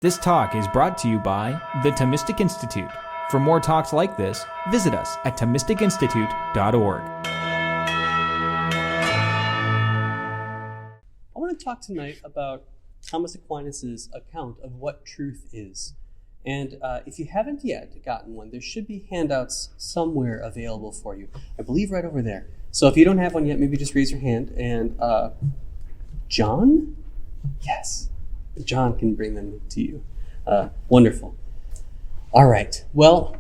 This talk is brought to you by the Thomistic Institute. For more talks like this, visit us at thomisticinstitute.org. I want to talk tonight about Thomas Aquinas' account of what truth is. And if you haven't yet gotten one, there should be handouts somewhere available for you. I believe right over there. So if you don't have one yet, maybe just raise your hand. And John? Yes. John can bring them to you. Wonderful. All right. Well,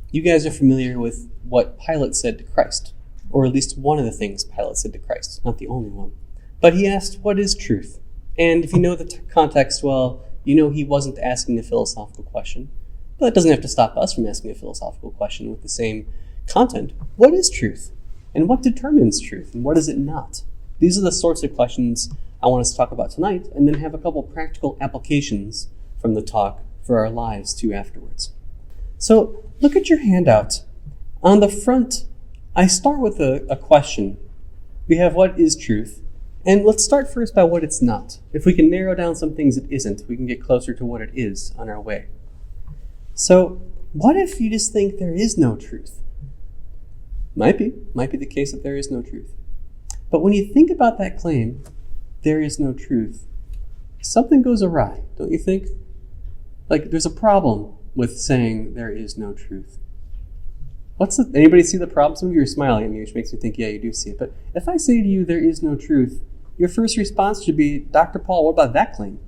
you guys are familiar with what Pilate said to Christ, or at least one of the things Pilate said to Christ, not the only one. But he asked, what is truth? And if you know the context well, you know he wasn't asking a philosophical question. But that doesn't have to stop us from asking a philosophical question with the same content. What is truth? And what determines truth? And what is it not? These are the sorts of questions I want us to talk about tonight, and then have a couple practical applications from the talk for our lives too afterwards. So look at your handout. On the front, I start with a question. We have what is truth, and let's start first by what it's not. If we can narrow down some things it isn't, we can get closer to what it is on our way. So what if you just think there is no truth? Might be the case that there is no truth. But when you think about that claim, there is no truth, something goes awry, don't you think? Like, there's a problem with saying there is no truth. Anybody see the problem? Some of you are smiling at me, which makes me think, yeah, you do see it. But if I say to you there is no truth, your first response should be, Dr. Paul, what about that claim?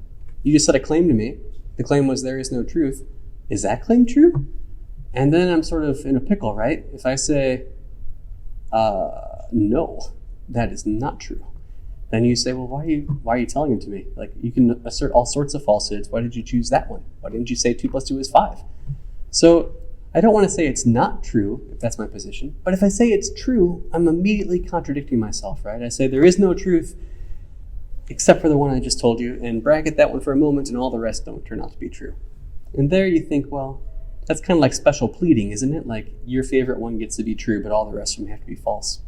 You just said a claim to me. The claim was there is no truth. Is that claim true? And then I'm sort of in a pickle, right? If I say, no, that is not true. Then you say, well, why are you telling it to me? Like, you can assert all sorts of falsehoods. Why did you choose that one? Why didn't you say 2 + 2 is 5? So I don't want to say it's not true, if that's my position. But if I say it's true, I'm immediately contradicting myself, right? I say there is no truth except for the one I just told you, and bracket that one for a moment, and all the rest don't turn out to be true. And there you think, well, that's kind of like special pleading, isn't it? Like, your favorite one gets to be true, but all the rest of them have to be false.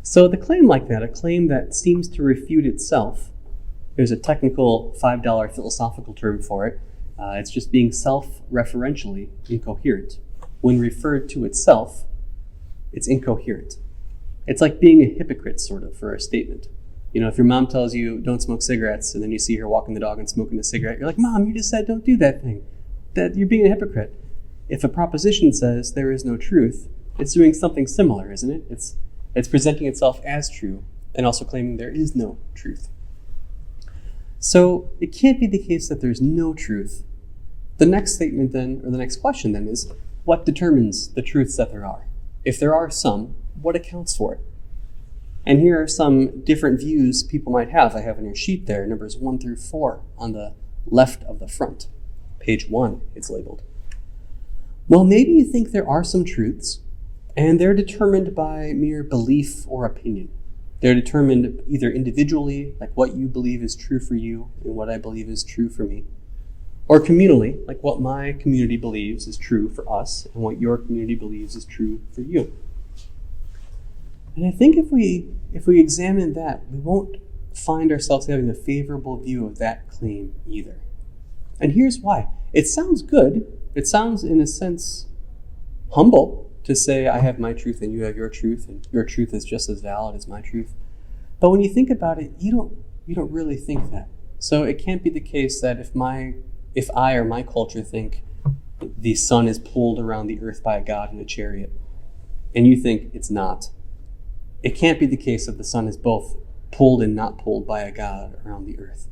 So the claim like that, a claim that seems to refute itself, there's a technical $5 philosophical term for it. It's just being self-referentially incoherent. When referred to itself, it's incoherent. It's like being a hypocrite, sort of, for a statement. You know, if your mom tells you don't smoke cigarettes, and then you see her walking the dog and smoking a cigarette, you're like, Mom, you just said don't do that thing. That you're being a hypocrite. If a proposition says there is no truth, it's doing something similar, isn't it? It's presenting itself as true and also claiming there is no truth. So it can't be the case that there's no truth. The next statement then, or the next question then, is what determines the truths that there are? If there are some, what accounts for it? And here are some different views people might have. I have on your sheet there, numbers 1 through 4 on the left of the front. Page 1, it's labeled. Well, maybe you think there are some truths, and they're determined by mere belief or opinion. They're determined either individually, like what you believe is true for you and what I believe is true for me, or communally, like what my community believes is true for us and what your community believes is true for you. And I think if we examine that, we won't find ourselves having a favorable view of that claim either. And here's why. It sounds good. It sounds, in a sense, humble, to say I have my truth and you have your truth, and your truth is just as valid as my truth. But when you think about it, you don't really think that. So it can't be the case that if I or my culture think the sun is pulled around the earth by a god in a chariot, and you think it's not, it can't be the case that the sun is both pulled and not pulled by a god around the earth.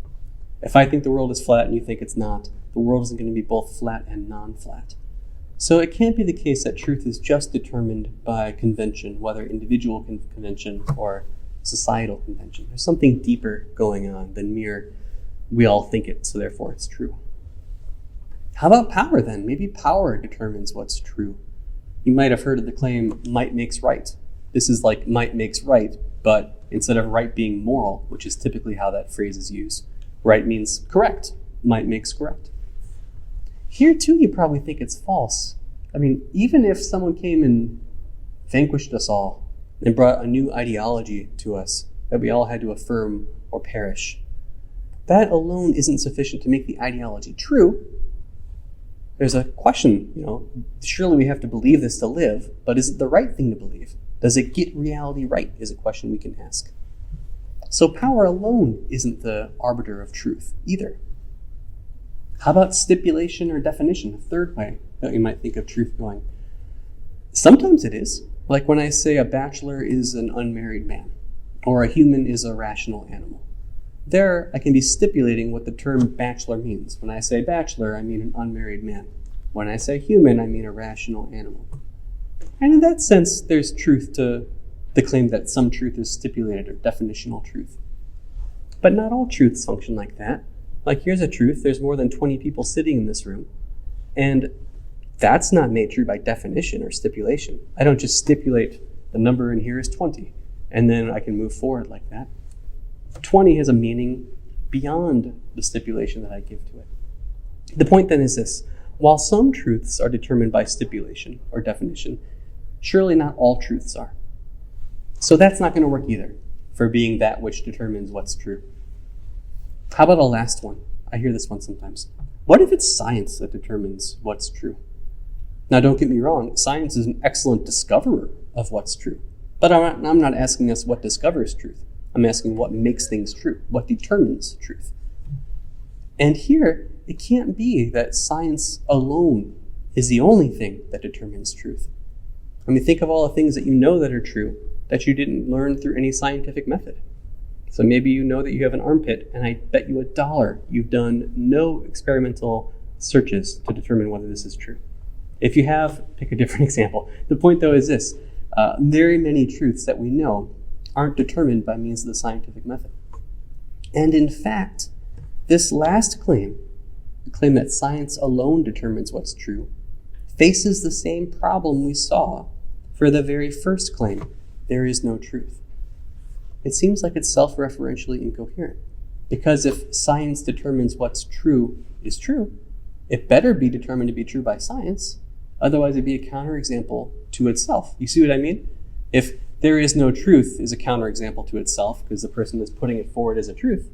If I think the world is flat and you think it's not, the world isn't going to be both flat and non-flat. So it can't be the case that truth is just determined by convention, whether individual convention or societal convention. There's something deeper going on than mere, we all think it, so therefore it's true. How about power then? Maybe power determines what's true. You might have heard of the claim, might makes right. This is like might makes right, but instead of right being moral, which is typically how that phrase is used, right means correct. Might makes correct. Here, too, you probably think it's false. I mean, even if someone came and vanquished us all and brought a new ideology to us that we all had to affirm or perish, that alone isn't sufficient to make the ideology true. There's a question, surely we have to believe this to live, but is it the right thing to believe? Does it get reality right, is a question we can ask. So power alone isn't the arbiter of truth either. How about stipulation or definition, a third way that you might think of truth going? Sometimes it is, like when I say a bachelor is an unmarried man, or a human is a rational animal. There, I can be stipulating what the term bachelor means. When I say bachelor, I mean an unmarried man. When I say human, I mean a rational animal. And in that sense, there's truth to the claim that some truth is stipulated or definitional truth. But not all truths function like that. Like, here's a truth, there's more than 20 people sitting in this room, and that's not made true by definition or stipulation. I don't just stipulate the number in here is 20, and then I can move forward like that. 20 has a meaning beyond the stipulation that I give to it. The point then is this: while some truths are determined by stipulation or definition, surely not all truths are. So that's not going to work either for being that which determines what's true. How about a last one? I hear this one sometimes. What if it's science that determines what's true? Now, don't get me wrong, science is an excellent discoverer of what's true. But I'm not asking us what discovers truth. I'm asking what makes things true, what determines truth. And here, it can't be that science alone is the only thing that determines truth. I mean, think of all the things that you know that are true that you didn't learn through any scientific method. So maybe you know that you have an armpit, and I bet you $1 you've done no experimental searches to determine whether this is true. If you have, pick a different example. The point, though, is this. Very many truths that we know aren't determined by means of the scientific method. And in fact, this last claim, the claim that science alone determines what's true, faces the same problem we saw for the very first claim, there is no truth. It seems like it's self-referentially incoherent, because if science determines what's true is true, it better be determined to be true by science, otherwise it'd be a counterexample to itself. You see what I mean? If there is no truth is a counterexample to itself because the person is putting it forward as a truth,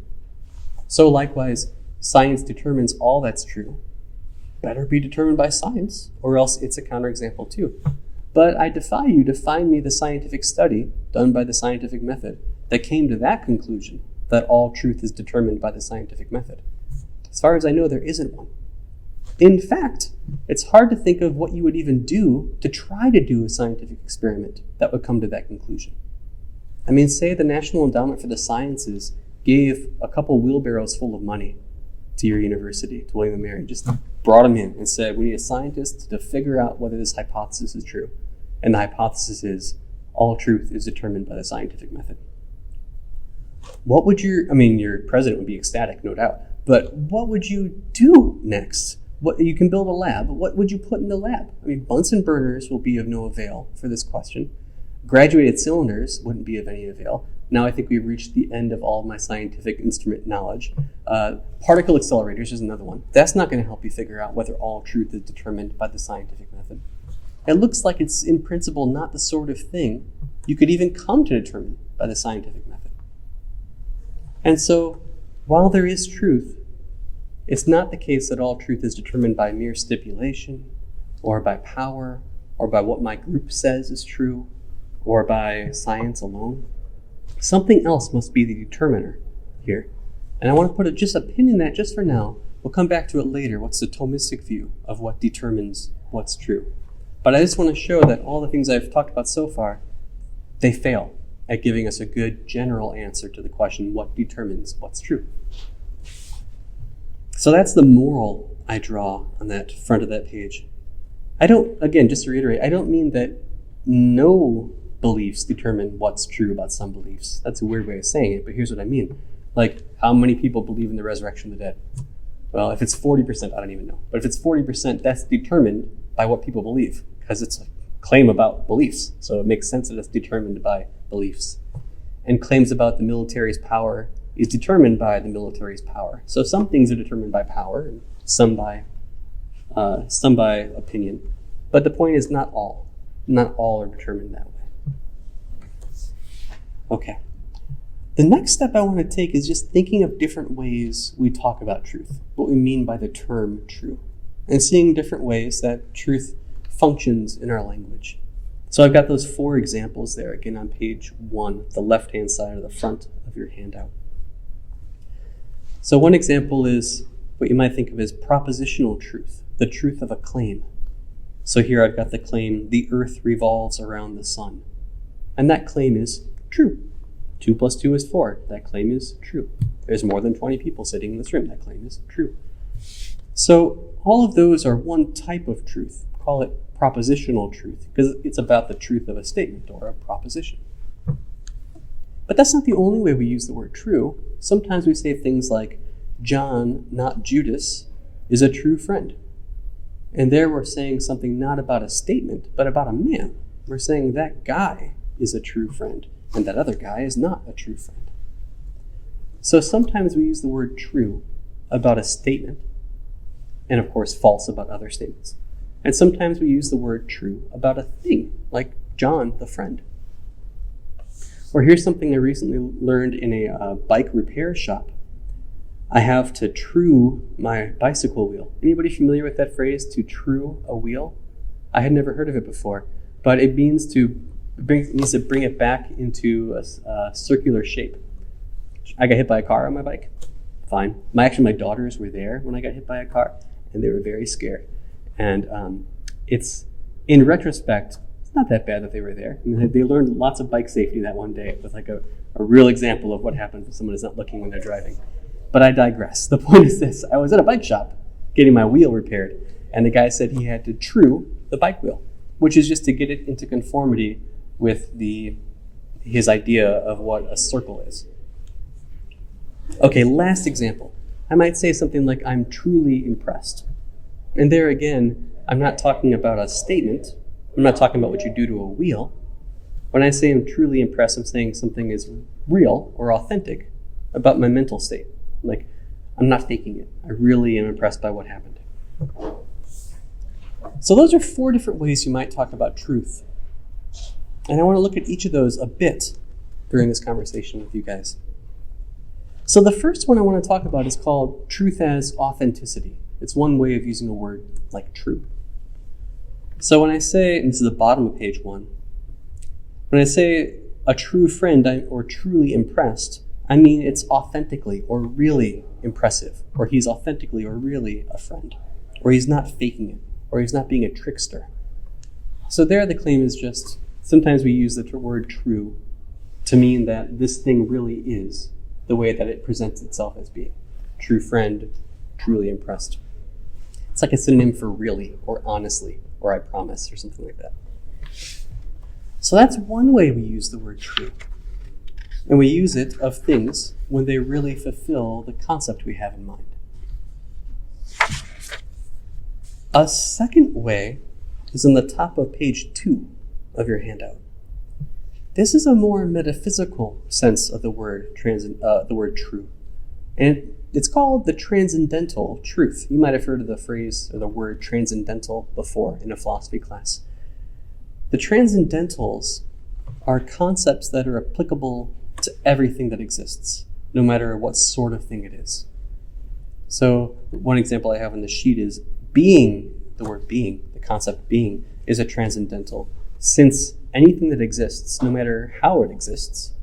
so likewise, science determines all that's true, better be determined by science, or else it's a counterexample too. But I defy you to find me the scientific study done by the scientific method that came to that conclusion, that all truth is determined by the scientific method. As far as I know, there isn't one. In fact, it's hard to think of what you would even do to try to do a scientific experiment that would come to that conclusion. I mean, say the National Endowment for the Sciences gave a couple wheelbarrows full of money to your university, to William & Mary, just brought them in and said, we need a scientist to figure out whether this hypothesis is true. And the hypothesis is, all truth is determined by the scientific method. What would your president would be ecstatic, no doubt, but what would you do next? You can build a lab. What would you put in the lab? I mean, Bunsen burners will be of no avail for this question. Graduated cylinders wouldn't be of any avail. Now I think we've reached the end of all of my scientific instrument knowledge. Particle accelerators is another one. That's not going to help you figure out whether all truth is determined by the scientific method. It looks like it's in principle not the sort of thing you could even come to determine by the scientific method. And so, while there is truth, it's not the case that all truth is determined by mere stipulation, or by power, or by what my group says is true, or by science alone. Something else must be the determiner here. And I want to put just a pin in that just for now. We'll come back to it later. What's the Thomistic view of what determines what's true? But I just want to show that all the things I've talked about so far, they fail at giving us a good general answer to the question, what determines what's true? So that's the moral I draw on that front of that page. Again, just to reiterate, I don't mean that no beliefs determine what's true about some beliefs. That's a weird way of saying it, but here's what I mean. Like, how many people believe in the resurrection of the dead? Well, if it's 40%, I don't even know. But if it's 40%, that's determined by what people believe, because it's a claim about beliefs. So it makes sense that it's determined by beliefs. And claims about the military's power is determined by the military's power. So some things are determined by power, and some by opinion. But the point is not all. Not all are determined that way. Okay. The next step I want to take is just thinking of different ways we talk about truth, what we mean by the term true, and seeing different ways that truth functions in our language. So I've got those 4 examples there, again on page 1, the left-hand side of the front of your handout. So one example is what you might think of as propositional truth, the truth of a claim. So here I've got the claim, the earth revolves around the sun. And that claim is true. 2 plus 2 is 4. That claim is true. There's more than 20 people sitting in this room. That claim is true. So all of those are one type of truth. Call it propositional truth, because it's about the truth of a statement or a proposition. But that's not the only way we use the word true. Sometimes we say things like, John, not Judas, is a true friend. And there we're saying something not about a statement, but about a man. We're saying that guy is a true friend, and that other guy is not a true friend. So sometimes we use the word true about a statement, and of course false about other statements. And sometimes we use the word true about a thing, like John, the friend. Or here's something I recently learned in a bike repair shop. I have to true my bicycle wheel. Anybody familiar with that phrase, to true a wheel? I had never heard of it before, but it means to bring it back into a circular shape. I got hit by a car on my bike. Fine. My daughters were there when I got hit by a car, and they were very scared. And it's, in retrospect, it's not that bad that they were there. I mean, they learned lots of bike safety that one day. It was like a real example of what happens when someone is not looking when they're driving. But I digress. The point is this. I was at a bike shop getting my wheel repaired, and the guy said he had to true the bike wheel, which is just to get it into conformity with his idea of what a circle is. Okay, last example. I might say something like, I'm truly impressed. And there again, I'm not talking about a statement. I'm not talking about what you do to a wheel. When I say I'm truly impressed, I'm saying something is real or authentic about my mental state. Like, I'm not faking it. I really am impressed by what happened. So those are 4 different ways you might talk about truth. And I want to look at each of those a bit during this conversation with you guys. So the first one I want to talk about is called truth as authenticity. It's one way of using a word like true. So when I say, and this is the bottom of page 1, when I say a true friend or truly impressed, I mean it's authentically or really impressive, or he's authentically or really a friend, or he's not faking it, or he's not being a trickster. So there the claim is just, sometimes we use the word true to mean that this thing really is the way that it presents itself as being. True friend, truly impressed. It's like a synonym for really, or honestly, or I promise, or something like that. So that's one way we use the word true. And we use it of things when they really fulfill the concept we have in mind. A second way is in the top of page 2 of your handout. This is a more metaphysical sense of the word true. And it's called the transcendental truth. You might have heard of the phrase or the word transcendental before in a philosophy class. The transcendentals are concepts that are applicable to everything that exists, no matter what sort of thing it is. So one example I have on the sheet is being, the word being, the concept being, is a transcendental, since anything that exists, no matter how it exists,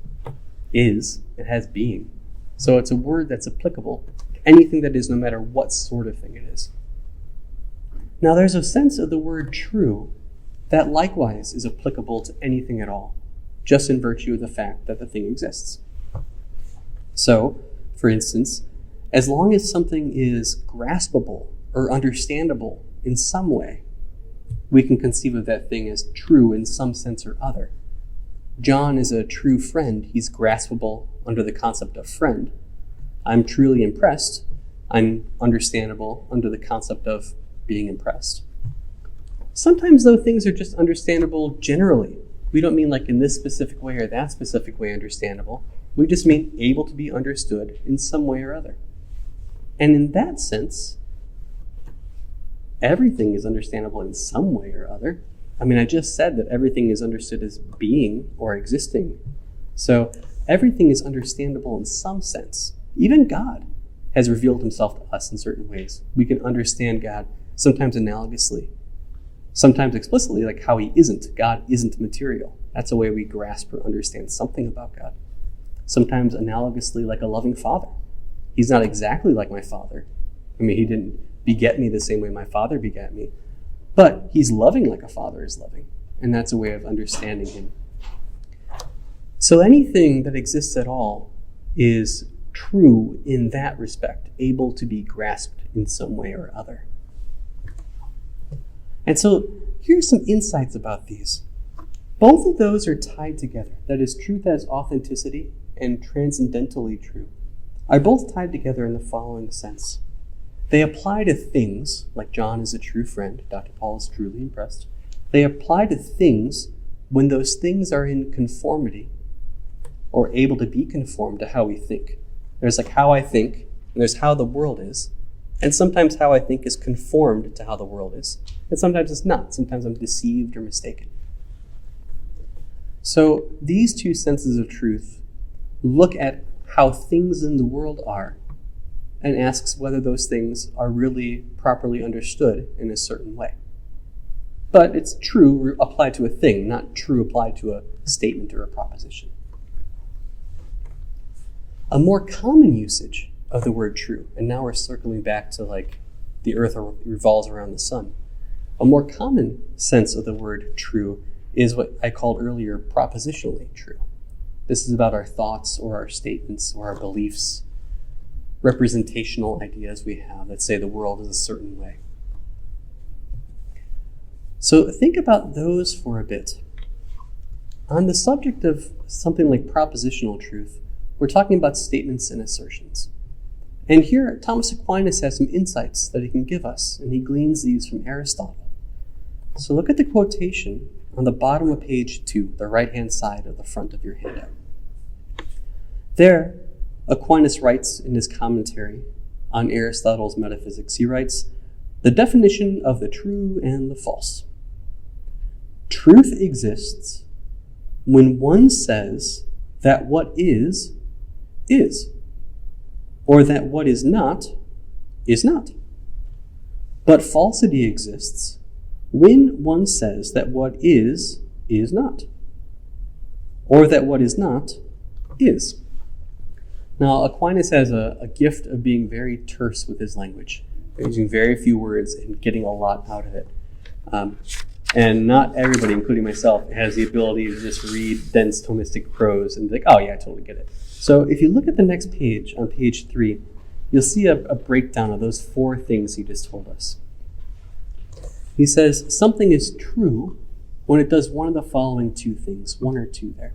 it has being. So it's a word that's applicable to anything that is, no matter what sort of thing it is. Now there's a sense of the word true that likewise is applicable to anything at all, just in virtue of the fact that the thing exists. So, for instance, as long as something is graspable or understandable in some way, we can conceive of that thing as true in some sense or other. John is a true friend. He's graspable under the concept of friend. I'm truly impressed. I'm understandable under the concept of being impressed. Sometimes, though, things are just understandable generally. We don't mean like in this specific way or that specific way understandable. We just mean able to be understood in some way or other. And in that sense, everything is understandable in some way or other. I mean, I just said that everything is understood as being or existing. So everything is understandable in some sense. Even God has revealed himself to us in certain ways. We can understand God sometimes analogously, sometimes explicitly, like how he isn't. God isn't material. That's a way we grasp or understand something about God. Sometimes analogously, like a loving father. He's not exactly like my father. I mean, he didn't beget me the same way my father begat me, but he's loving like a father is loving, and that's a way of understanding him. So anything that exists at all is true in that respect, able to be grasped in some way or other. And so here's some insights about these. Both of those are tied together. That is, truth as authenticity and transcendentally true are both tied together in the following sense. They apply to things, like John is a true friend, Dr. Paul is truly impressed. They apply to things when those things are in conformity or able to be conformed to how we think. There's like how I think, and there's how the world is. And sometimes how I think is conformed to how the world is. And sometimes it's not. Sometimes I'm deceived or mistaken. So these two senses of truth look at how things in the world are and asks whether those things are really properly understood in a certain way. But it's true applied to a thing, not true applied to a statement or a proposition. A more common usage of the word true, and now we're circling back to like the earth revolves around the sun. A more common sense of the word true is what I called earlier propositionally true. This is about our thoughts or our statements or our beliefs, representational ideas we have that say the world is a certain way. So think about those for a bit. On the subject of something like propositional truth, we're talking about statements and assertions. And here, Thomas Aquinas has some insights that he can give us, and he gleans these from Aristotle. So look at the quotation on the bottom of page 2, the right-hand side of the front of your handout. There, Aquinas writes in his commentary on Aristotle's metaphysics, he writes, "The definition of the true and the false. Truth exists when one says that what is, or that what is not. But falsity exists when one says that what is not, or that what is not is." Now, Aquinas has a gift of being very terse with his language, using very few words and getting a lot out of it. And not everybody, including myself, has the ability to just read dense Thomistic prose and be like, oh yeah, I totally get it. So if you look at the next page, on page 3, you'll see a breakdown of those 4 things he just told us. He says something is true when it does one of the following 2 things, 1 or 2 there.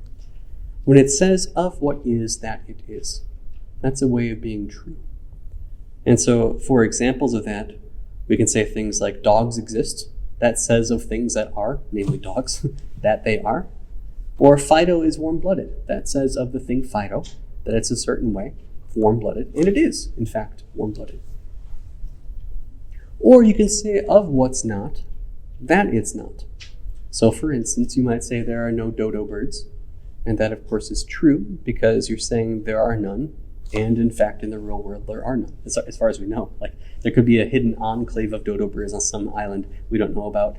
When it says of what is that it is. That's a way of being true. And so for examples of that, we can say things like dogs exist. That says of things that are, namely dogs, that they are. Or Fido is warm-blooded. That says of the thing Fido that it's a certain way, warm-blooded, and it is, in fact, warm-blooded. Or you can say of what's not, that it's not. So for instance, you might say there are no dodo birds, and that of course is true because you're saying there are none, and in fact in the real world there are none, as far as we know. Like there could be a hidden enclave of dodo birds on some island we don't know about,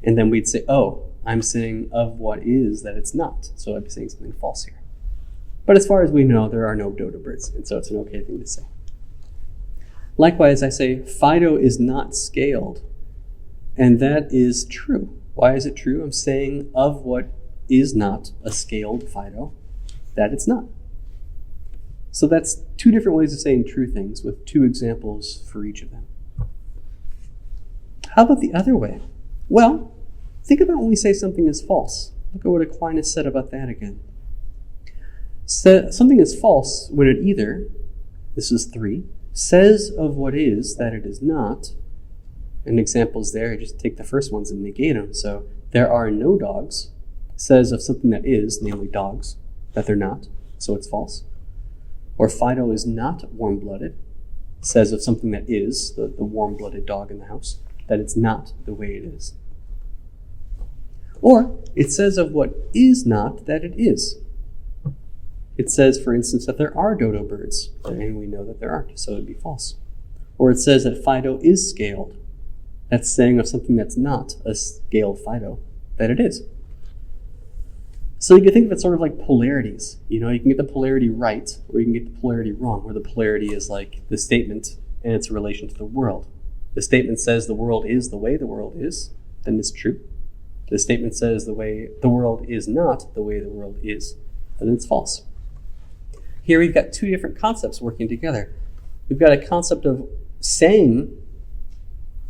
and then we'd say, oh, I'm saying of what is that it's not, so I'd be saying something false here. But as far as we know, there are no dodo birds, and so it's an okay thing to say. Likewise, I say Fido is not scaled, and that is true. Why is it true? I'm saying of what is not a scaled Fido, that it's not. So that's 2 different ways of saying true things with 2 examples for each of them. How about the other way? Well, think about when we say something is false. Look at what Aquinas said about that again. Something is false when it either, this is 3, says of what is that it is not. And examples there, I just take the first ones and negate them. So there are no dogs, says of something that is, namely dogs, that they're not, so it's false. Or Fido is not warm-blooded, says of something that is, the warm-blooded dog in the house, that it's not the way it is. Or it says of what is not that it is. It says, for instance, that there are dodo birds, and we know that there aren't, so it would be false. Or it says that Fido is scaled. That's saying of something that's not a scaled Fido, that it is. So you can think of it sort of like polarities. You can get the polarity right, or you can get the polarity wrong, where the polarity is like the statement and its relation to the world. The statement says the world is the way the world is, then it's true. The statement says the world is not the way the world is, then it's false. Here we've got two different concepts working together. We've got a concept of saying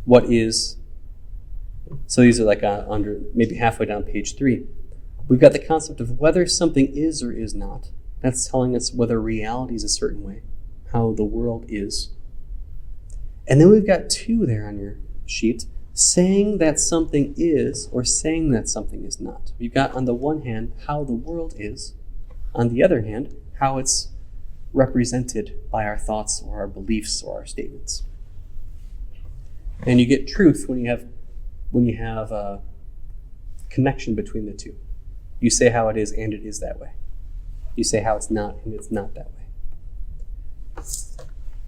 what is. So these are like under maybe halfway down page 3. We've got the concept of whether something is or is not. That's telling us whether reality is a certain way, how the world is. And then we've got 2 there on your sheet, saying that something is or saying that something is not. We've got on the one hand how the world is, on the other hand how it's represented by our thoughts or our beliefs or our statements. And you get truth when you have a connection between the two. You say how it is and it is that way. You say how it's not and it's not that way.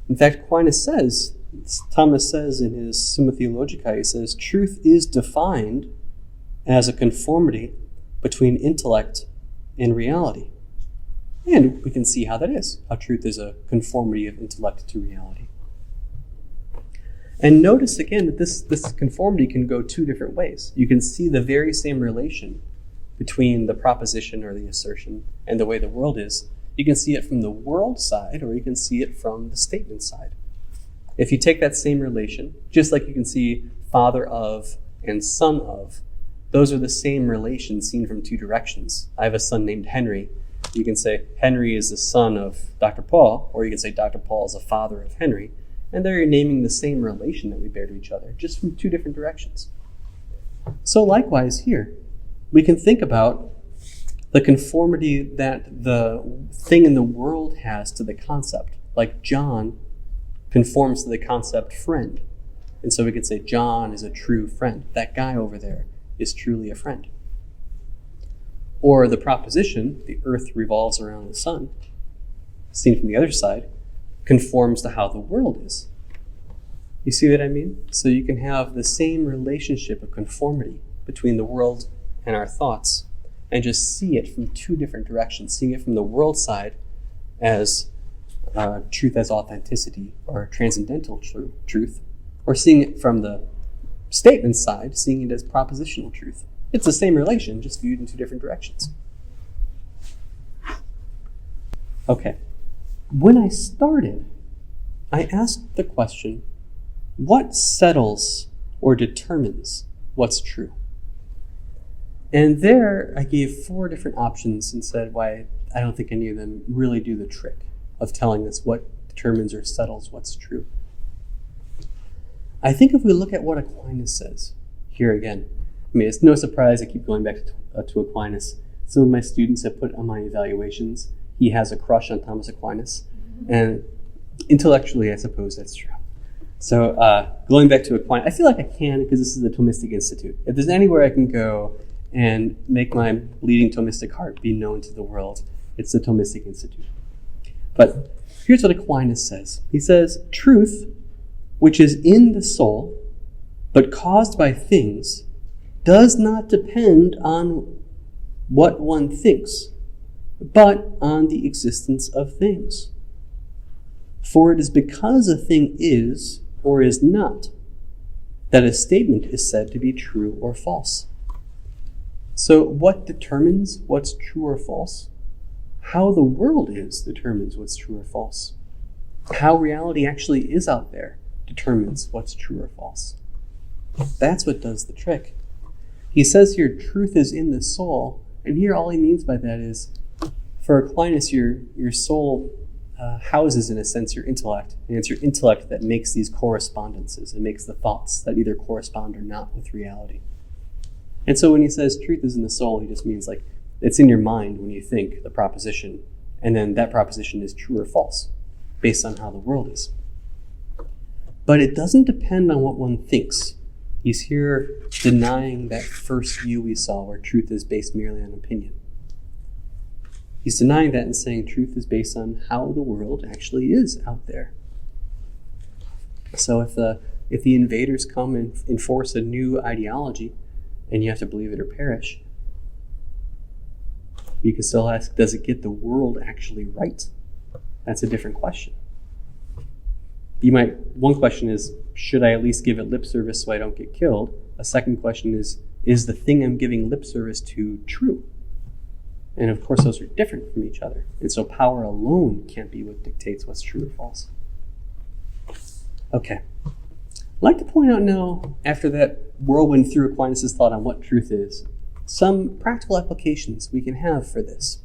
In fact, Aquinas says, Thomas says in his Summa Theologica, he says, truth is defined as a conformity between intellect and reality. And we can see how that is, how truth is a conformity of intellect to reality. And notice again that this conformity can go 2 different ways. You can see the very same relation between the proposition or the assertion and the way the world is. You can see it from the world side, or you can see it from the statement side. If you take that same relation, just like you can see father of and son of, those are the same relations seen from 2 directions. I have a son named Henry. You can say Henry is the son of Dr. Paul, or you can say Dr. Paul is the father of Henry, and there you're naming the same relation that we bear to each other, just from 2 different directions. So likewise here, we can think about the conformity that the thing in the world has to the concept. Like John conforms to the concept friend. And so we could say John is a true friend. That guy over there is truly a friend. Or the proposition, the earth revolves around the sun, seen from the other side, conforms to how the world is. You see what I mean? So you can have the same relationship of conformity between the world and our thoughts, and just see it from 2 different directions, seeing it from the world side as truth as authenticity or transcendental truth, or seeing it from the statement side, seeing it as propositional truth. It's the same relation, just viewed in 2 different directions. Okay. When I started, I asked the question, what settles or determines what's true? And there I gave 4 different options and said why I don't think any of them really do the trick of telling us what determines or settles what's true. I think if we look at what Aquinas says, here again, I mean, it's no surprise I keep going back to Aquinas. Some of my students have put on my evaluations, he has a crush on Thomas Aquinas, and intellectually I suppose that's true. So going back to Aquinas, I feel like I can because this is the Thomistic Institute. If there's anywhere I can go and make my bleeding Thomistic heart be known to the world, it's the Thomistic Institute. But here's what Aquinas says. He says, truth, which is in the soul, but caused by things, does not depend on what one thinks, but on the existence of things. For it is because a thing is or is not that a statement is said to be true or false. So what determines what's true or false? How the world is determines what's true or false. How reality actually is out there determines what's true or false. That's what does the trick. He says here, truth is in the soul, and here all he means by that is, for Aquinas, your soul houses, in a sense, your intellect, and it's your intellect that makes these correspondences. It makes the thoughts that either correspond or not with reality. And so when he says truth is in the soul, he just means like it's in your mind when you think the proposition, and then that proposition is true or false, based on how the world is. But it doesn't depend on what one thinks. He's here denying that first view we saw where truth is based merely on opinion. He's denying that and saying truth is based on how the world actually is out there. So if the invaders come and enforce a new ideology, and you have to believe it or perish, you can still ask, does it get the world actually right? That's a different question. One question is, should I at least give it lip service so I don't get killed? A second question is the thing I'm giving lip service to true? And of course, those are different from each other. And so power alone can't be what dictates what's true or false. Okay. I'd like to point out now, after that whirlwind through Aquinas' thought on what truth is, some practical applications we can have for this.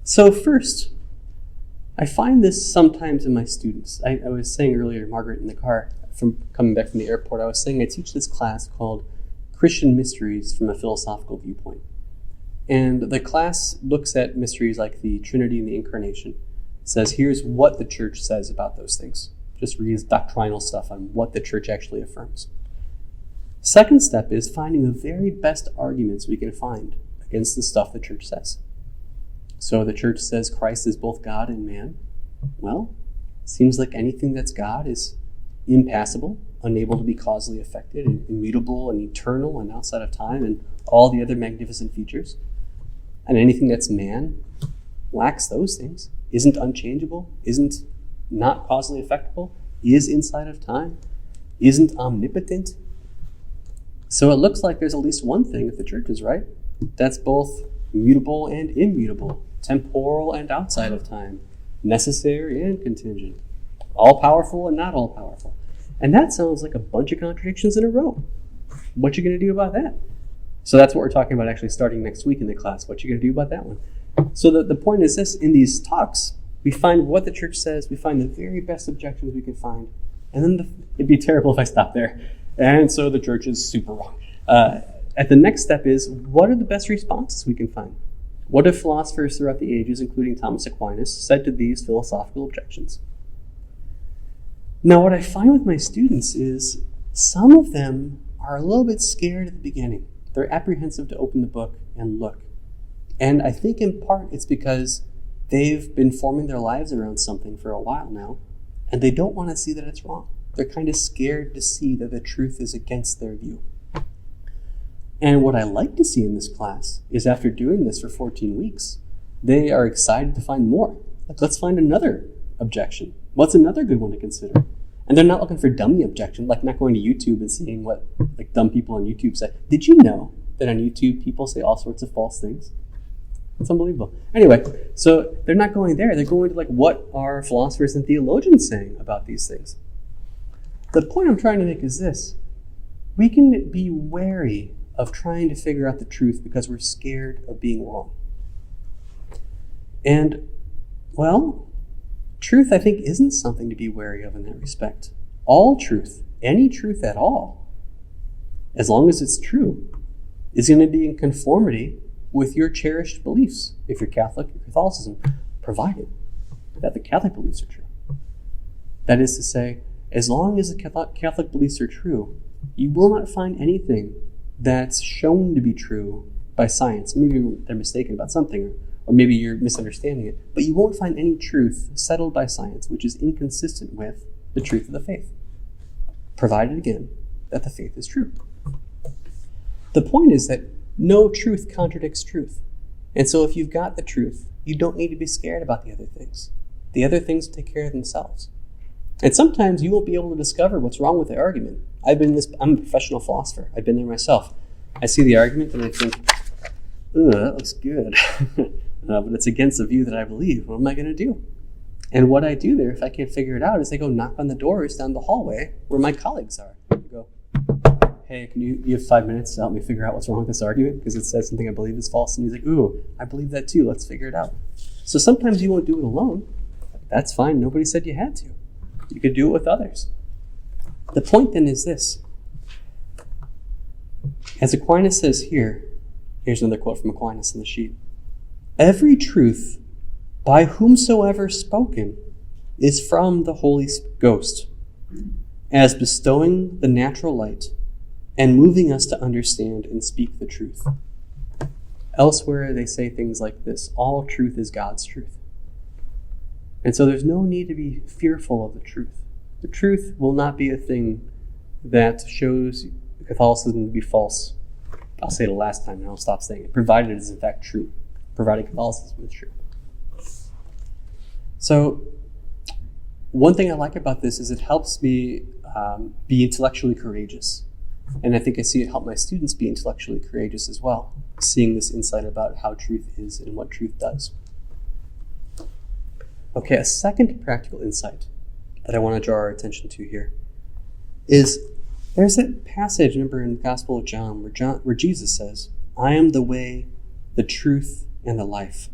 So first, I find this sometimes in my students. I was saying earlier to Margaret in the car, from coming back from the airport, I was saying I teach this class called Christian Mysteries from a Philosophical Viewpoint. And the class looks at mysteries like the Trinity and the Incarnation. It says, here's what the church says about those things. Just reads doctrinal stuff on what the church actually affirms. Second step is finding the very best arguments we can find against the stuff the church says. So the church says Christ is both God and man. Well, it seems like anything that's God is impassible, unable to be causally affected, and immutable and eternal and outside of time, and all the other magnificent features. And anything that's man lacks those things, isn't unchangeable, isn't not causally affectable, is inside of time, isn't omnipotent. So it looks like there's at least one thing, if the church is right, that's both mutable and immutable, temporal and outside of time, necessary and contingent, all-powerful and not all-powerful. And that sounds like a bunch of contradictions in a row. What you going to do about that? So that's what we're talking about actually starting next week in the class. What you going to do about that one? So the point is this, in these talks, we find what the church says, we find the very best objections we can find, and then it'd be terrible if I stopped there. And so the church is super wrong. At the next step is, what are the best responses we can find? What have philosophers throughout the ages, including Thomas Aquinas, said to these philosophical objections? Now, what I find with my students is some of them are a little bit scared at the beginning. They're apprehensive to open the book and look. And I think in part it's because they've been forming their lives around something for a while now, and they don't want to see that it's wrong. They're kind of scared to see that the truth is against their view. And what I like to see in this class is after doing this for 14 weeks, they are excited to find more. Like, let's find another objection. What's another good one to consider? And they're not looking for dummy objection, like not going to YouTube and seeing what like dumb people on YouTube say. Did you know that on YouTube people say all sorts of false things? It's unbelievable. Anyway, so they're not going there. They're going to like, what are philosophers and theologians saying about these things? The point I'm trying to make is this. We can be wary of trying to figure out the truth because we're scared of being wrong. And, well, truth, I think, isn't something to be wary of in that respect. All truth, any truth at all, as long as it's true, is going to be in conformity with your cherished beliefs, if you're Catholic or Catholicism, provided that the Catholic beliefs are true. That is to say, as long as the Catholic beliefs are true, you will not find anything that's shown to be true by science. Maybe they're mistaken about something, or maybe you're misunderstanding it, but you won't find any truth settled by science which is inconsistent with the truth of the faith, provided again that the faith is true. The point is that no truth contradicts truth. And so if you've got the truth, you don't need to be scared about the other things. The other things take care of themselves. And sometimes you won't be able to discover what's wrong with the argument. I'm a professional philosopher. I've been there myself. I see the argument and I think, that looks good. But it's against the view that I believe. What am I going to do? And what I do there, if I can't figure it out, is I go knock on the doors down the hallway where my colleagues are. I go, hey, can you have 5 minutes to help me figure out what's wrong with this argument? Because it says something I believe is false. And he's like, ooh, I believe that too. Let's figure it out. So sometimes you won't do it alone. That's fine. Nobody said you had to. You could do it with others. The point then is this. As Aquinas says here, here's another quote from Aquinas on the sheet. Every truth by whomsoever spoken is from the Holy Ghost, as bestowing the natural light and moving us to understand and speak the truth. Elsewhere, they say things like this: all truth is God's truth. And so there's no need to be fearful of the truth. The truth will not be a thing that shows Catholicism to be false. I'll say it the last time and I'll stop saying it, provided it is in fact true, provided Catholicism is true. So one thing I like about this is it helps me be intellectually courageous. And I think I see it help my students be intellectually courageous as well, seeing this insight about how truth is and what truth does. Okay, a second practical insight that I want to draw our attention to here is there's a passage, remember, in the Gospel of John where Jesus says, "I am the way, the truth, and the life.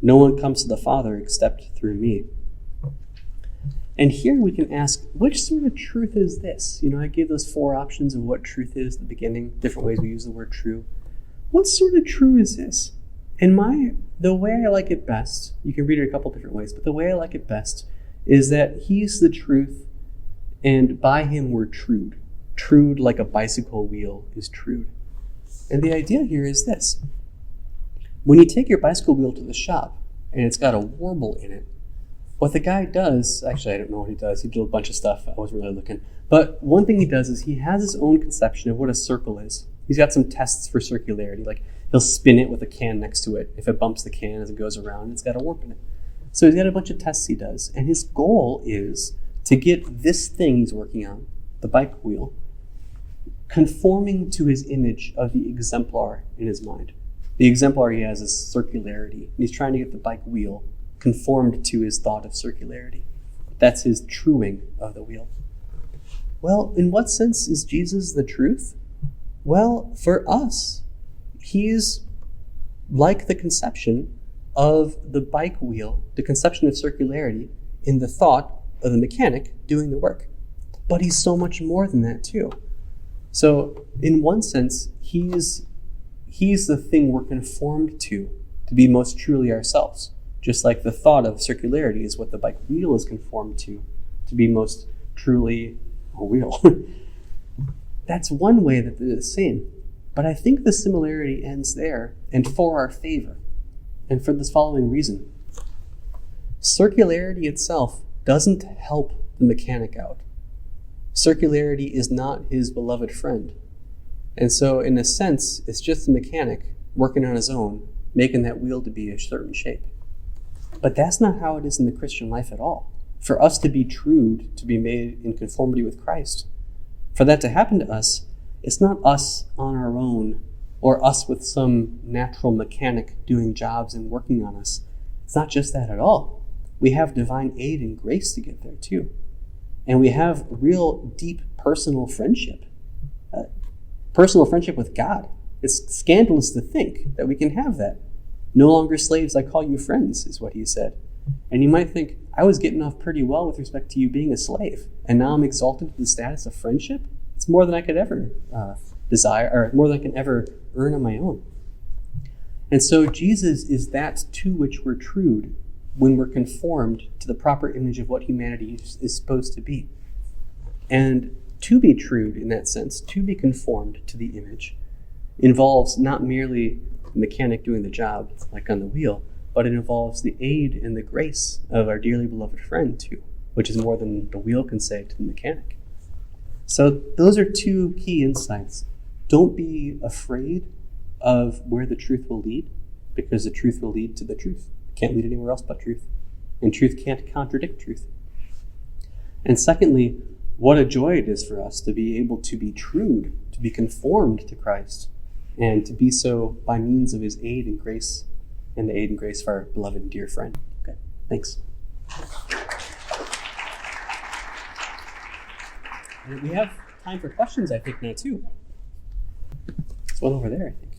No one comes to the Father except through me." And here we can ask, which sort of truth is this? I gave those 4 options of what truth is at the beginning, different ways we use the word true. What sort of true is this? The way I like it best, you can read it a couple different ways, but the way I like it best is that he's the truth, and by him we're trued. Trued like a bicycle wheel is trued. And the idea here is this. When you take your bicycle wheel to the shop, and it's got a warble in it, what the guy does, actually I don't know what he does, he did a bunch of stuff, I wasn't really looking, but one thing he does is he has his own conception of what a circle is. He's got some tests for circularity, like he'll spin it with a can next to it. If it bumps the can as it goes around, it's got a warp in it. So he's got a bunch of tests he does, and his goal is to get this thing he's working on, the bike wheel, conforming to his image of the exemplar in his mind. The exemplar he has is circularity, and he's trying to get the bike wheel conformed to his thought of circularity. That's his truing of the wheel. Well, in what sense is Jesus the truth? Well, for us, he's like the conception of the bike wheel, the conception of circularity in the thought of the mechanic doing the work. But he's so much more than that too. So in one sense, he's the thing we're conformed to be most truly ourselves. Just like the thought of circularity is what the bike wheel is conformed to be most truly a wheel. That's one way that they're the same. But I think the similarity ends there, and for our favor, and for this following reason. Circularity itself doesn't help the mechanic out. Circularity is not his beloved friend. And so, in a sense, it's just the mechanic working on his own, making that wheel to be a certain shape. But that's not how it is in the Christian life at all. For us to be trued, to be made in conformity with Christ, for that to happen to us, it's not us on our own, or us with some natural mechanic doing jobs and working on us. It's not just that at all. We have divine aid and grace to get there too. And we have real deep personal friendship. Personal friendship with God. It's scandalous to think that we can have that. No longer slaves, I call you friends, is what he said. And you might think, I was getting off pretty well with respect to you being a slave, and now I'm exalted to the status of friendship? It's more than I could ever desire, or more than I can ever earn on my own. And so Jesus is that to which we're trued when we're conformed to the proper image of what humanity is supposed to be. And to be trued in that sense, to be conformed to the image, involves not merely the mechanic doing the job, like on the wheel, but it involves the aid and the grace of our dearly beloved friend too, which is more than the wheel can say to the mechanic. So those are 2 key insights. Don't be afraid of where the truth will lead, because the truth will lead to the truth. It can't lead anywhere else but truth. And truth can't contradict truth. And secondly, what a joy it is for us to be able to be trued, to be conformed to Christ, and to be so by means of his aid and grace, and the aid and grace of our beloved and dear friend. Okay, thanks. And we have time for questions, I think, now too. There's one over there, I think.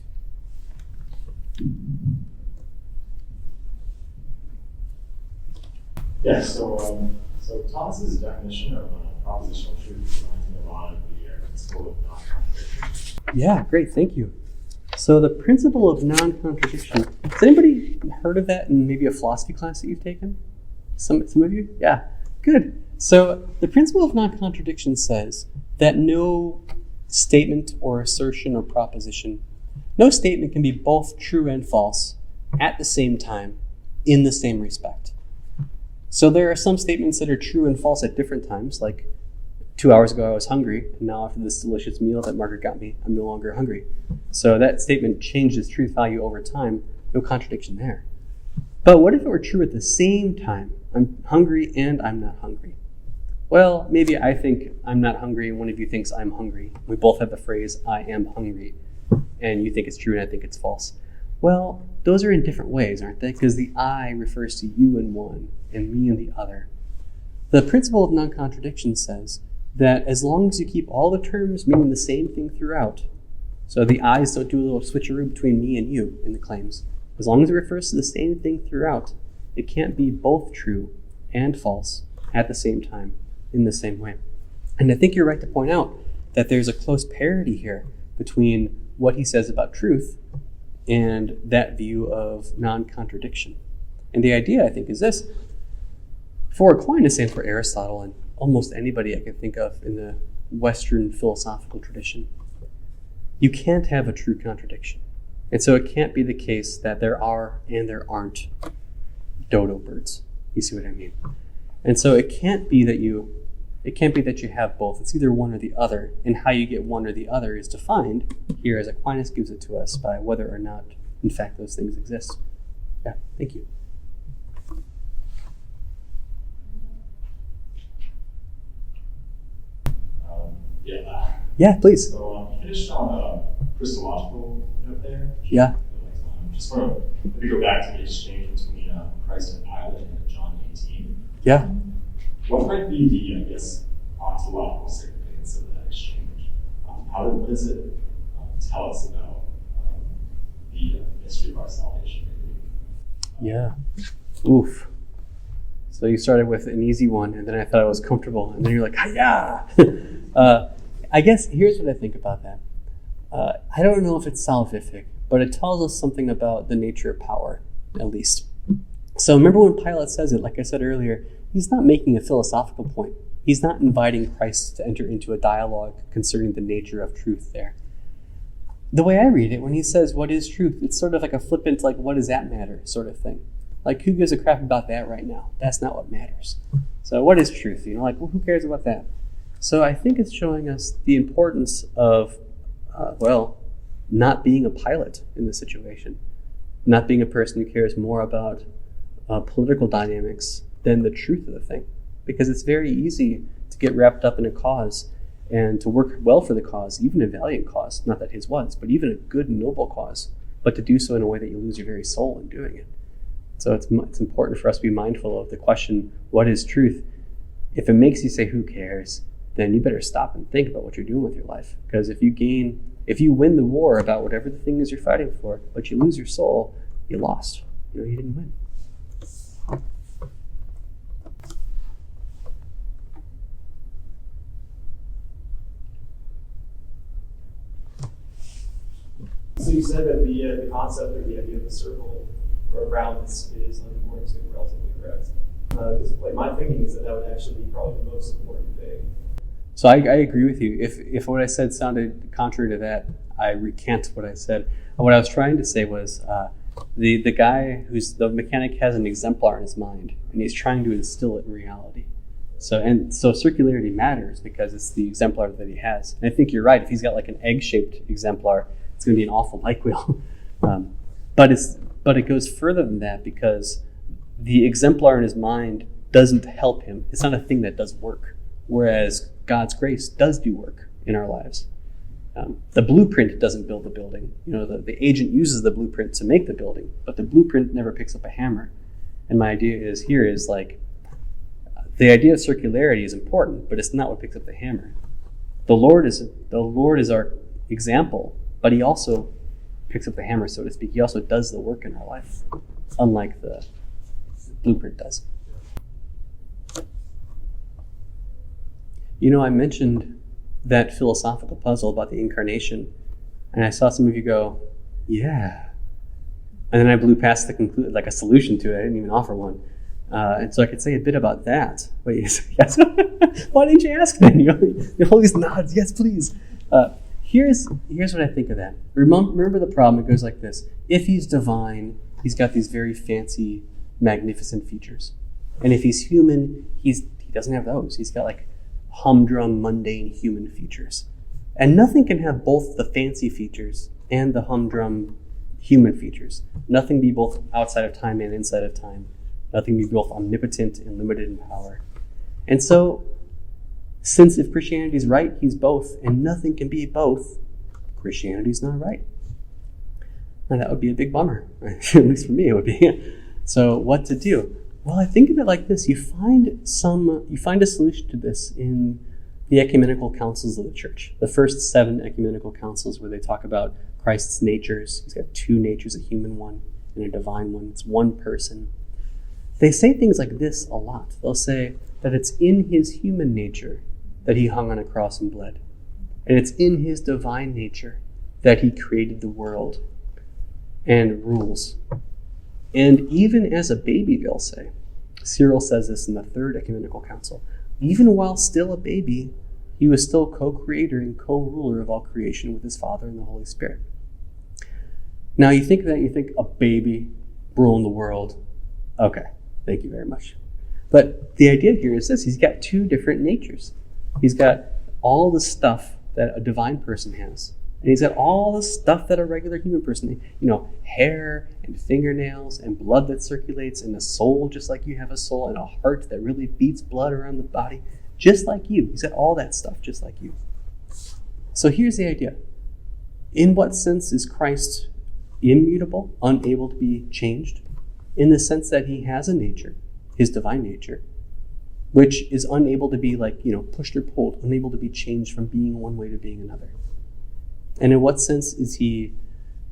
Yeah, so Thomas's definition of propositional truth reminds me a lot of the principle of non-contradiction. Yeah, great, thank you. So the principle of non-contradiction, has anybody heard of that in maybe a philosophy class that you've taken? Some of you? Yeah, good. So the principle of non-contradiction says that no statement or assertion or proposition No statement can be both true and false at the same time in the same respect. So there are some statements that are true and false at different times, like 2 hours ago I was hungry, and now after this delicious meal that Margaret got me, I'm no longer hungry. So that statement changes truth value over time, no contradiction there. But what if it were true at the same time? I'm hungry and I'm not hungry. Well, maybe I think I'm not hungry and one of you thinks I'm hungry. We both have the phrase, I am hungry, and you think it's true and I think it's false. Well, those are in different ways, aren't they? Because the I refers to you in one and me in the other. The principle of non-contradiction says that as long as you keep all the terms meaning the same thing throughout, so the I's don't do a little switcheroo between me and you in the claims, as long as it refers to the same thing throughout, it can't be both true and false at the same time in the same way. And I think you're right to point out that there's a close parity here between what he says about truth and that view of non-contradiction. And the idea, I think, is this. For Aquinas and for Aristotle and almost anybody I can think of in the Western philosophical tradition, you can't have a true contradiction. And so it can't be the case that there are and there aren't dodo birds. You see what I mean? And so it can't be that you have both. It's either one or the other. And how you get one or the other is defined here as Aquinas gives it to us by whether or not, in fact, those things exist. Yeah, thank you. Yeah, please. So you finished on Christological note there. Yeah. Just want to maybe go back to the exchange between Christ and Pilate in John 18. Yeah. What might be the, I guess, ontological significance of that exchange? What does it tell us about the mystery of our salvation? Maybe? Yeah. Oof. So you started with an easy one, and then I thought I was comfortable, and then you're like, hi-ya! I guess here's what I think about that. I don't know if it's salvific, but it tells us something about the nature of power, at least. So remember when Pilate says it, like I said earlier, he's not making a philosophical point. He's not inviting Christ to enter into a dialogue concerning the nature of truth there. The way I read it, when he says, what is truth? It's sort of like a flippant, like, what does that matter sort of thing. Like, who gives a crap about that right now? That's not what matters. So what is truth? Like, well, who cares about that? So I think it's showing us the importance of, not being a Pilate in the situation. Not being a person who cares more about political dynamics than the truth of the thing. Because it's very easy to get wrapped up in a cause and to work well for the cause, even a valiant cause, not that his was, but even a good and noble cause, but to do so in a way that you lose your very soul in doing it. So it's important for us to be mindful of the question, what is truth? If it makes you say, who cares, then you better stop and think about what you're doing with your life. Because if you win the war about whatever the thing is you're fighting for, but you lose your soul, you lost. You didn't win. So you said that the concept or the idea of a circle or a round is unimportant, so relatively correct. My thinking is that would actually be probably the most important thing. So I agree with you. If what I said sounded contrary to that, I recant what I said. What I was trying to say was the guy who's the mechanic has an exemplar in his mind, and he's trying to instill it in reality. So circularity matters because it's the exemplar that he has. And I think you're right. If he's got like an egg-shaped exemplar, it's going to be an awful bike wheel. But it goes further than that because the exemplar in his mind doesn't help him. It's not a thing that does work. Whereas God's grace does do work in our lives. The blueprint doesn't build the building. The agent uses the blueprint to make the building, but the blueprint never picks up a hammer. And my idea is the idea of circularity is important, but it's not what picks up the hammer. The Lord is our example, but he also picks up the hammer, so to speak. He also does the work in our life, unlike the blueprint does. I mentioned that philosophical puzzle about the Incarnation, and I saw some of you go, yeah. And then I blew past the like a solution to it. I didn't even offer one. And so I could say a bit about that. Wait, yes. Why didn't you ask then? You always nod, yes, please. here's what I think of that. Remember the problem. It goes like this. If he's divine, he's got these very fancy, magnificent features. And if he's human, he doesn't have those. He's got like humdrum, mundane human features. And nothing can have both the fancy features and the humdrum human features. Nothing be both outside of time and inside of time. Nothing be both omnipotent and limited in power. And so, since if Christianity's right, he's both, and nothing can be both, Christianity's not right. Now that would be a big bummer, right? At least for me it would be. So what to do? Well, I think of it like this. You find a solution to this in the ecumenical councils of the church. The first 7 ecumenical councils where they talk about Christ's natures. He's got 2 natures, a human one and a divine one. It's one person. They say things like this a lot. They'll say that it's in his human nature that he hung on a cross and bled. And it's in his divine nature that he created the world and rules. And even as a baby, they'll say, Cyril says this in the 3rd ecumenical council, even while still a baby, he was still co-creator and co-ruler of all creation with his Father and the Holy Spirit. Now you think of that, you think a baby ruling the world. Okay, thank you very much. But the idea here is this, he's got 2 different natures. He's got all the stuff that a divine person has. And he's got all the stuff that a regular human person, hair and fingernails and blood that circulates and a soul just like you have a soul and a heart that really beats blood around the body, just like you. He's got all that stuff just like you. So here's the idea. In what sense is Christ immutable, unable to be changed? In the sense that he has a nature, his divine nature, which is unable to be pushed or pulled, unable to be changed from being one way to being another. And in what sense is he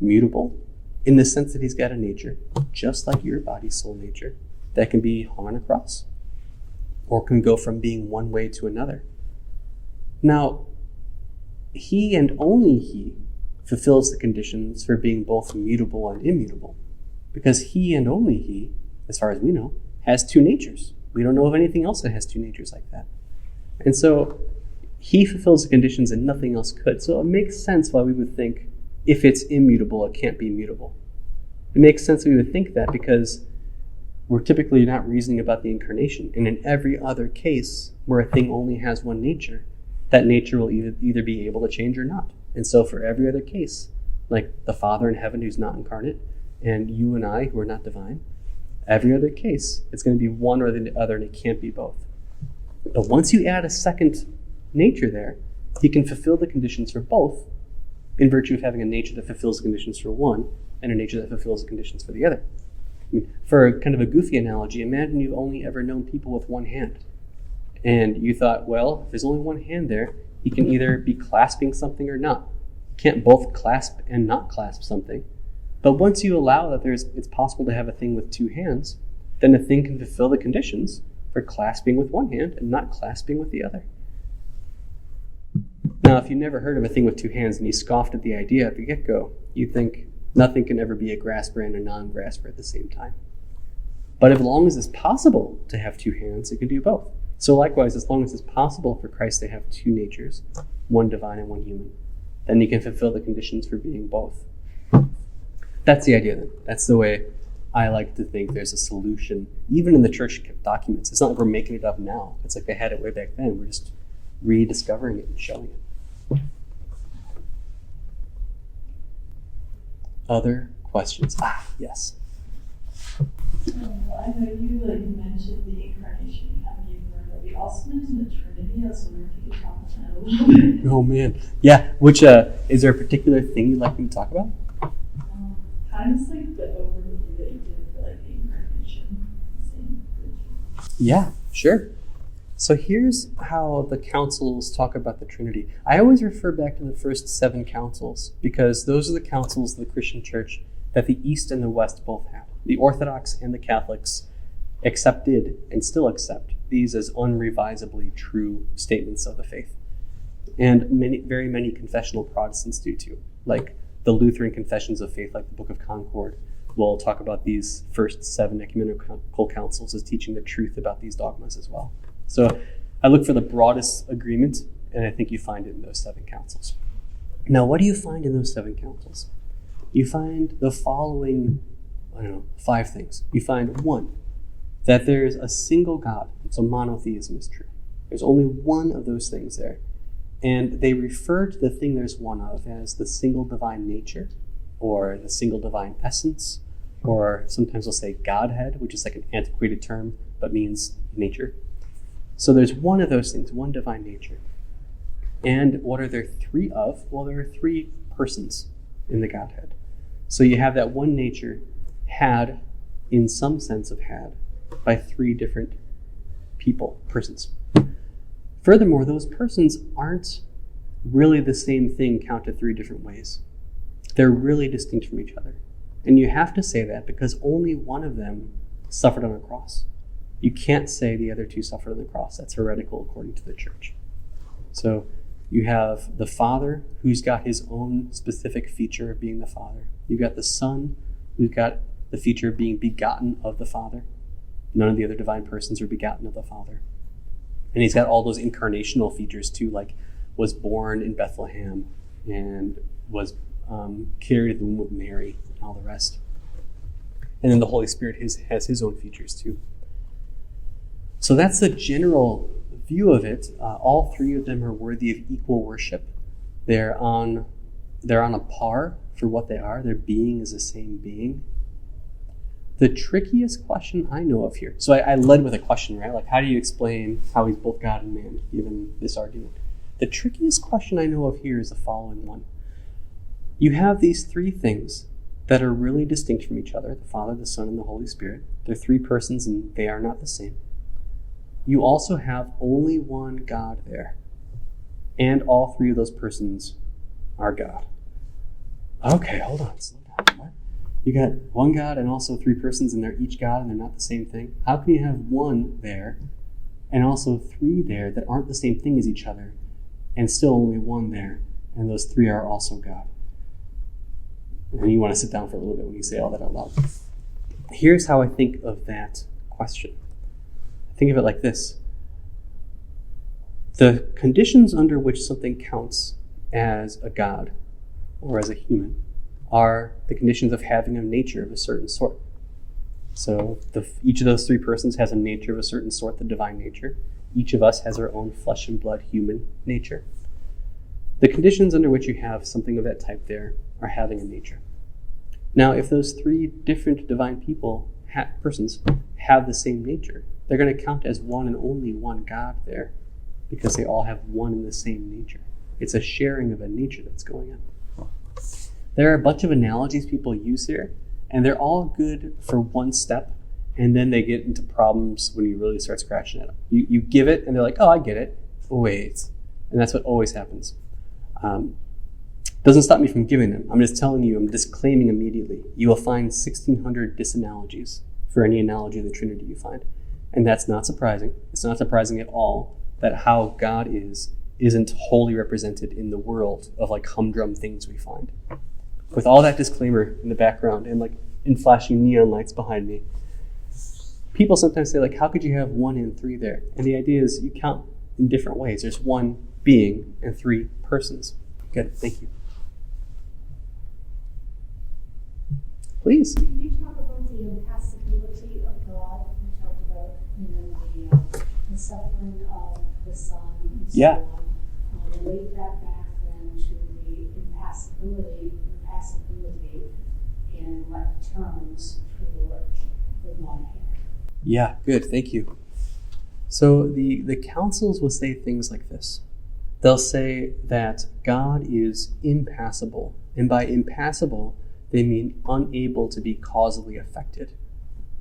mutable? In the sense that he's got a nature, just like your body, soul nature, that can be hung on a cross, or can go from being one way to another. Now, he and only he fulfills the conditions for being both mutable and immutable, because he and only he, as far as we know, has 2 natures. We don't know of anything else that has 2 natures like that. And so he fulfills the conditions and nothing else could. So it makes sense why we would think if it's immutable, it can't be mutable. It makes sense we would think that because we're typically not reasoning about the incarnation. And in every other case where a thing only has one nature, that nature will either be able to change or not. And so for every other case, like the Father in heaven who's not incarnate, and you and I who are not divine, every other case, it's going to be one or the other, and it can't be both. But once you add a second nature there, he can fulfill the conditions for both in virtue of having a nature that fulfills the conditions for one and a nature that fulfills the conditions for the other. For kind of a goofy analogy, imagine you've only ever known people with one hand. And you thought, well, if there's only one hand there, he can either be clasping something or not. You can't both clasp and not clasp something. But once you allow that it's possible to have a thing with 2 hands, then a thing can fulfill the conditions for clasping with one hand and not clasping with the other. Now, if you never heard of a thing with 2 hands and you scoffed at the idea at the get-go, you think nothing can ever be a grasper and a non-grasper at the same time. But as long as it's possible to have 2 hands, it can do both. So likewise, as long as it's possible for Christ to have 2 natures, one divine and one human, then he can fulfill the conditions for being both. That's the idea then. That's the way I like to think there's a solution, even in the church documents. It's not like we're making it up now. It's like they had it way back then. We're just rediscovering it and showing it. Other questions? Yes. I know you mentioned the incarnation kind of gave word, but we also mentioned the Trinity. I was wondering if you could talk about that a little bit. Oh man, yeah. Which is there a particular thing you'd like me to talk about? Kind of like the overview that you did for the incarnation. Yeah, sure. So here's how the councils talk about the Trinity. I always refer back to the first 7 councils because those are the councils of the Christian church that the East and the West both have. The Orthodox and the Catholics accepted and still accept these as unrevisably true statements of the faith. And very many confessional Protestants do too. Like the Lutheran confessions of faith, like the Book of Concord, will talk about these first 7 ecumenical councils as teaching the truth about these dogmas as well. So I look for the broadest agreement, and I think you find it in those 7 councils. Now, what do you find in those 7 councils? You find the following, 5 things. You find 1, that there's a single God, so monotheism is true. There's only one of those things there. And they refer to the thing there's one of as the single divine nature, or the single divine essence, or sometimes they'll say Godhead, which is like an antiquated term, but means nature. So there's one of those things, one divine nature. And what are there 3 of? Well, there are 3 persons in the Godhead. So you have that one nature had, in some sense of had, by 3 different persons. Furthermore, those persons aren't really the same thing counted 3 different ways. They're really distinct from each other. And you have to say that because only one of them suffered on a cross. You can't say the other 2 suffered on the cross. That's heretical according to the church. So you have the Father, who's got his own specific feature of being the Father. You've got the Son, who's got the feature of being begotten of the Father. None of the other divine persons are begotten of the Father. And he's got all those incarnational features too, like was born in Bethlehem and was carried in the womb of Mary and all the rest. And then the Holy Spirit has his own features too. So that's the general view of it. All 3 of them are worthy of equal worship. They're on a par for what they are. Their being is the same being. The trickiest question I know of here, so I led with a question, right? Like, how do you explain how he's both God and man, given this argument? The trickiest question I know of here is the following one. You have these 3 things that are really distinct from each other, the Father, the Son, and the Holy Spirit. They're 3 persons and they are not the same. You also have only one God there, and all 3 of those persons are God. Okay, hold on, slow down. What? You got one God and also 3 persons, and they're each God, and they're not the same thing? How can you have one there and also 3 there that aren't the same thing as each other, and still only one there, and those 3 are also God? And you want to sit down for a little bit when you say all that out loud. Here's how I think of that question. Think of it like this. The conditions under which something counts as a God or as a human are the conditions of having a nature of a certain sort. So each of those 3 persons has a nature of a certain sort, the divine nature. Each of us has our own flesh and blood human nature. The conditions under which you have something of that type there are having a nature. Now, if those 3 different divine persons have the same nature, they're going to count as one and only one God there because they all have one and the same nature. It's a sharing of a nature that's going on. There are a bunch of analogies people use here, and they're all good for one step, and then they get into problems when you really start scratching at them. You give it, and they're like, oh, I get it. Wait. And that's what always happens. Doesn't stop me from giving them. I'm just telling you, I'm disclaiming immediately. You will find 1,600 disanalogies for any analogy of the Trinity you find. And that's not surprising. It's not surprising at all that how God isn't wholly represented in the world of like humdrum things we find. With all that disclaimer in the background and like in flashing neon lights behind me, people sometimes say like, how could you have 1 and 3 there? And the idea is you count in different ways. There's 1 being and 3 persons. Good, thank you. Please. Can you talk about the impassability of God? You talked about, the suffering of the Son and so Yeah. on. Relate that back then to the impassability in what terms for the Godhead. Yeah, good, thank you. So the councils will say things like this. They'll say that God is impassible, and by impassible, they mean unable to be causally affected.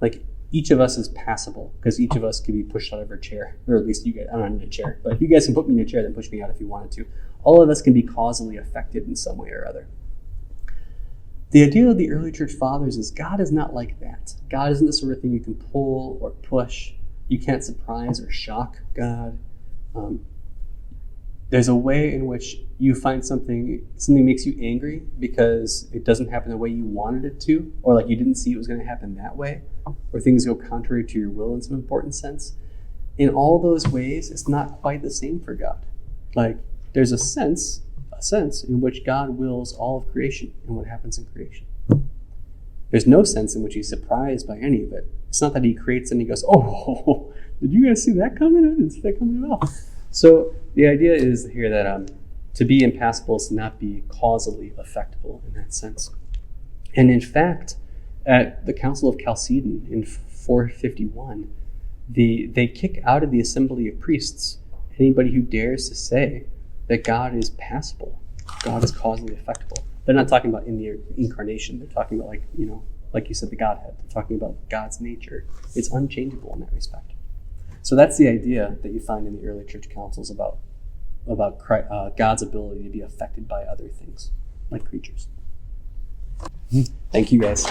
Like, each of us is passable, because each of us can be pushed out of our chair, or at least you guys, I'm not in a chair, but if you guys can put me in a chair, then push me out if you wanted to. All of us can be causally affected in some way or other. The idea of the early church fathers is God is not like that. God isn't the sort of thing you can pull or push. You can't surprise or shock God. There's a way in which you find something makes you angry because it doesn't happen the way you wanted it to, or like you didn't see it was going to happen that way, or things go contrary to your will in some important sense. In all those ways, it's not quite the same for God. Like, there's a sense, a sense in which God wills all of creation and what happens in creation. There's no sense in which he's surprised by any of it. It's not that he creates and he goes, oh, did you guys see that coming? I didn't see that coming at all. So the idea is here that to be impassible is to not be causally affectable in that sense. And in fact, at the Council of Chalcedon in 451, they kick out of the assembly of priests anybody who dares to say that God is passible, God is causally affectable. They're not talking about in the Incarnation. They're talking about, like you said, the Godhead. They're talking about God's nature. It's unchangeable in that respect. So that's the idea that you find in the early church councils about God's ability to be affected by other things, like creatures. Thank you, guys.